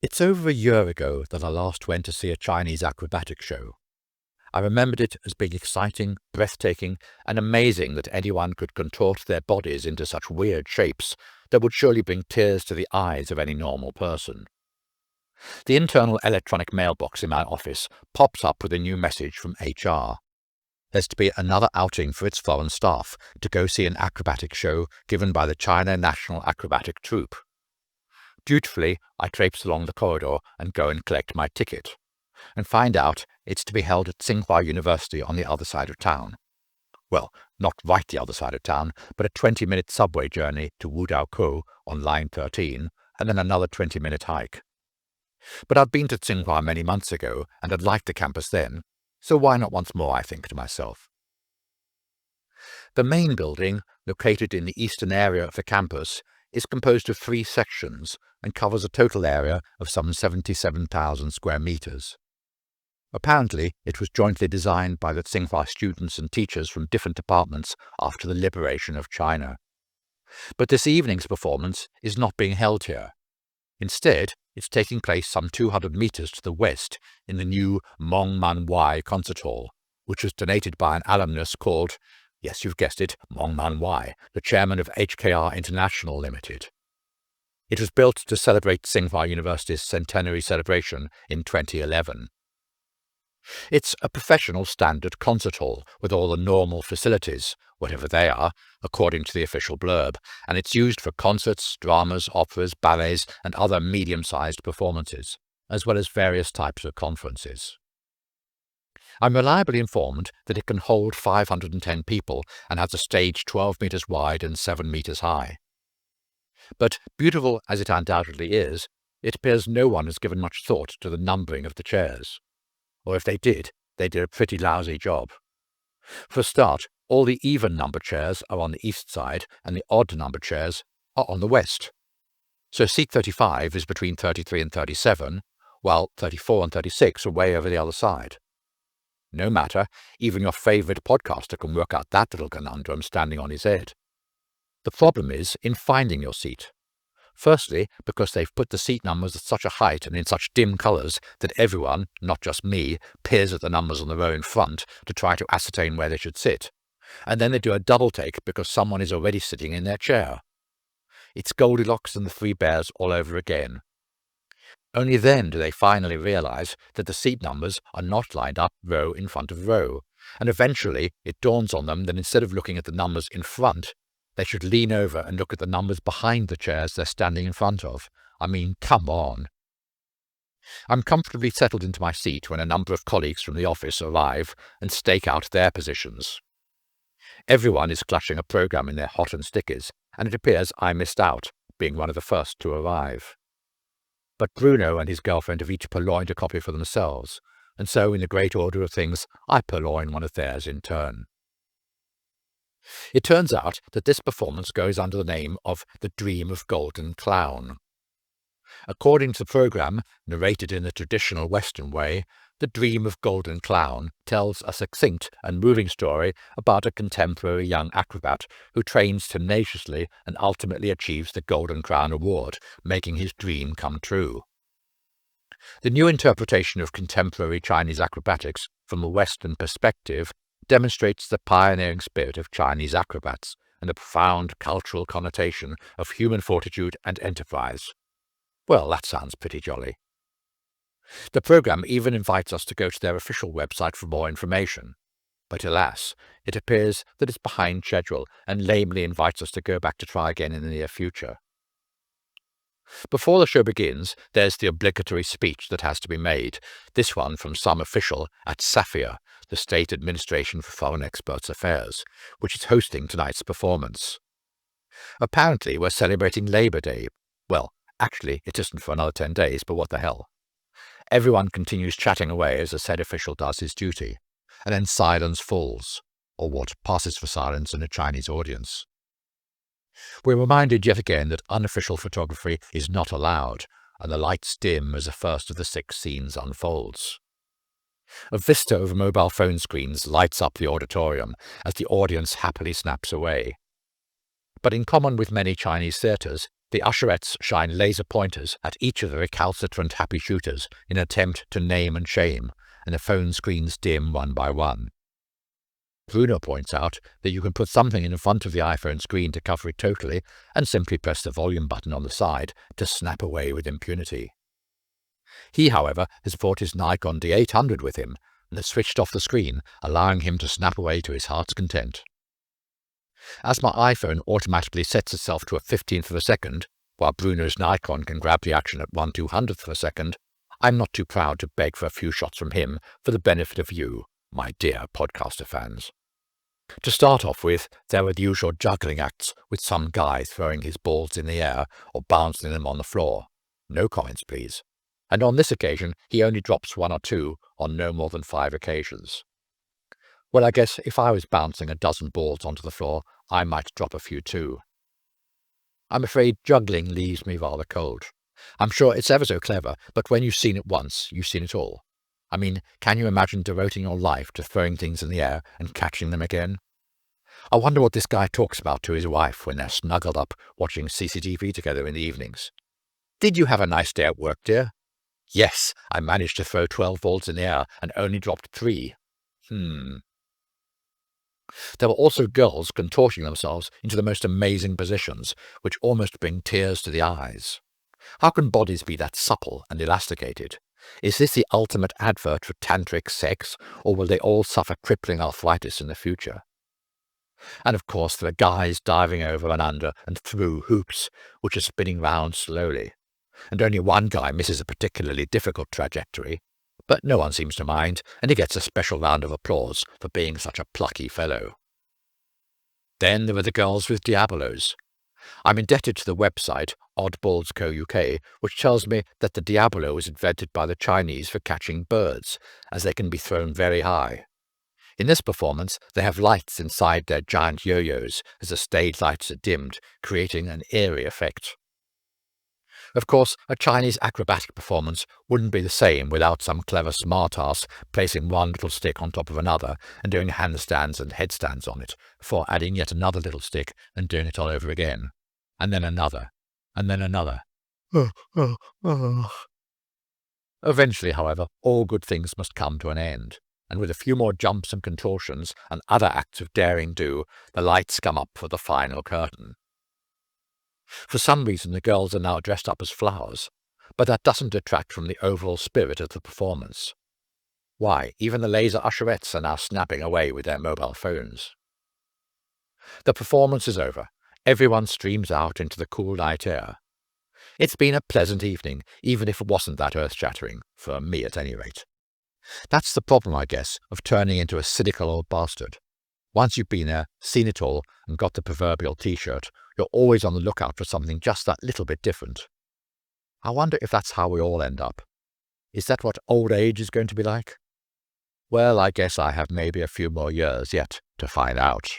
It's over a year ago that I last went to see a Chinese acrobatic show. I remembered it as being exciting, breathtaking, and amazing that anyone could contort their bodies into such weird shapes that would surely bring tears to the eyes of any normal person. The internal electronic mailbox in my office pops up with a new message from HR. There's to be another outing for its foreign staff to go see an acrobatic show given by the China National Acrobatic Troupe. Dutifully, I traipse along the corridor and go and collect my ticket, and find out it's to be held at Tsinghua University on the other side of town. Well, not right the other side of town, but a 20-minute subway journey to Wudao-Kou on line 13, and then another 20-minute hike. But I'd been to Tsinghua many months ago, and had liked the campus then, so why not once more, I think to myself. The main building, located in the eastern area of the campus, is composed of 3 sections and covers a total area of some 77,000 square meters. Apparently, it was jointly designed by the Tsinghua students and teachers from different departments after the liberation of China. But this evening's performance is not being held here. Instead, it's taking place some 200 meters to the west in the new Mongman-Wai Concert Hall, which was donated by an alumnus called, yes, you've guessed it, Mongman-Wai, the chairman of HKR International Limited. It was built to celebrate Tsinghua University's centenary celebration in 2011. It's a professional standard concert hall with all the normal facilities, whatever they are, according to the official blurb, and it's used for concerts, dramas, operas, ballets, and other medium-sized performances, as well as various types of conferences. I'm reliably informed that it can hold 510 people and has a stage 12 meters wide and 7 meters high. But beautiful as it undoubtedly is, it appears no one has given much thought to the numbering of the chairs. Or if they did a pretty lousy job. For a start, all the even-number chairs are on the east side and the odd-number chairs are on the west. So seat 35 is between 33 and 37, while 34 and 36 are way over the other side. No matter, even your favourite podcaster can work out that little conundrum standing on his head. The problem is in finding your seat. Firstly, because they've put the seat numbers at such a height and in such dim colours that everyone, not just me, peers at the numbers on the row in front to try to ascertain where they should sit. And then they do a double take because someone is already sitting in their chair. It's Goldilocks and the Three Bears all over again. Only then do they finally realise that the seat numbers are not lined up row in front of row, and eventually it dawns on them that instead of looking at the numbers in front, they should lean over and look at the numbers behind the chairs they're standing in front of. I mean, come on. I'm comfortably settled into my seat when a number of colleagues from the office arrive and stake out their positions. Everyone is clutching a programme in their hot and stickies, and it appears I missed out, being one of the first to arrive. But Bruno and his girlfriend have each purloined a copy for themselves, and so in the great order of things, I purloin one of theirs in turn. It turns out that this performance goes under the name of The Dream of Golden Clown. According to the programme, narrated in the traditional Western way, The Dream of Golden Clown tells a succinct and moving story about a contemporary young acrobat who trains tenaciously and ultimately achieves the Golden Crown Award, making his dream come true. The new interpretation of contemporary Chinese acrobatics from a Western perspective demonstrates the pioneering spirit of Chinese acrobats and the profound cultural connotation of human fortitude and enterprise. Well, that sounds pretty jolly. The programme even invites us to go to their official website for more information. But alas, it appears that it's behind schedule and lamely invites us to go back to try again in the near future. Before the show begins, there's the obligatory speech that has to be made, this one from some official at SAFIA, the State Administration for Foreign Experts Affairs, which is hosting tonight's performance. Apparently, we're celebrating Labour Day. Well, actually, it isn't for another 10 days, but what the hell. Everyone continues chatting away as the said official does his duty, and then silence falls, or what passes for silence in a Chinese audience. We're reminded yet again that unofficial photography is not allowed, and the lights dim as the first of the 6 scenes unfolds. A vista of mobile phone screens lights up the auditorium as the audience happily snaps away. But in common with many Chinese theatres, The usherettes shine laser pointers at each of the recalcitrant happy shooters in an attempt to name and shame, and the phone screens dim one by one. Bruno points out that you can put something in front of the iPhone screen to cover it totally and simply press the volume button on the side to snap away with impunity. He, however, has brought his Nikon D800 with him and has switched off the screen, allowing him to snap away to his heart's content. As my iPhone automatically sets itself to a 15th of a second, while Bruno's Nikon can grab the action at 1/200th of a second, I'm not too proud to beg for a few shots from him for the benefit of you, my dear podcaster fans. To start off with, there were the usual juggling acts with some guy throwing his balls in the air or bouncing them on the floor. No comments, please. And on this occasion, he only drops 1 or 2 on no more than 5 occasions. Well, I guess if I was bouncing a dozen balls onto the floor, I might drop a few too. I'm afraid juggling leaves me rather cold. I'm sure it's ever so clever, but when you've seen it once, you've seen it all. I mean, can you imagine devoting your life to throwing things in the air and catching them again? I wonder what this guy talks about to his wife when they're snuggled up watching CCTV together in the evenings. Did you have a nice day at work, dear? Yes, I managed to throw 12 balls in the air and only dropped 3. There were also girls contorting themselves into the most amazing positions, which almost bring tears to the eyes. How can bodies be that supple and elasticated? Is this the ultimate advert for tantric sex, or will they all suffer crippling arthritis in the future? And of course there are guys diving over and under and through hoops, which are spinning round slowly. And only one guy misses a particularly difficult trajectory. But no one seems to mind, and he gets a special round of applause for being such a plucky fellow. Then there were the girls with Diabolos. I'm indebted to the website Oddballs Co. UK, which tells me that the Diabolo was invented by the Chinese for catching birds, as they can be thrown very high. In this performance, they have lights inside their giant yo-yos as the stage lights are dimmed, creating an eerie effect. Of course, a Chinese acrobatic performance wouldn't be the same without some clever smart-ass placing one little stick on top of another and doing handstands and headstands on it, before adding yet another little stick and doing it all over again. And then another. And then another. Eventually, however, all good things must come to an end, and with a few more jumps and contortions and other acts of daring-do, the lights come up for the final curtain. For some reason the girls are now dressed up as flowers, but that doesn't detract from the overall spirit of the performance. Why, even the laser usherettes are now snapping away with their mobile phones. The performance is over. Everyone streams out into the cool night air. It's been a pleasant evening, even if it wasn't that earth-shattering, for me at any rate. That's the problem, I guess, of turning into a cynical old bastard. Once you've been there, seen it all, and got the proverbial T-shirt, you're always on the lookout for something just that little bit different. I wonder if that's how we all end up. Is that what old age is going to be like? Well, I guess I have maybe a few more years yet to find out.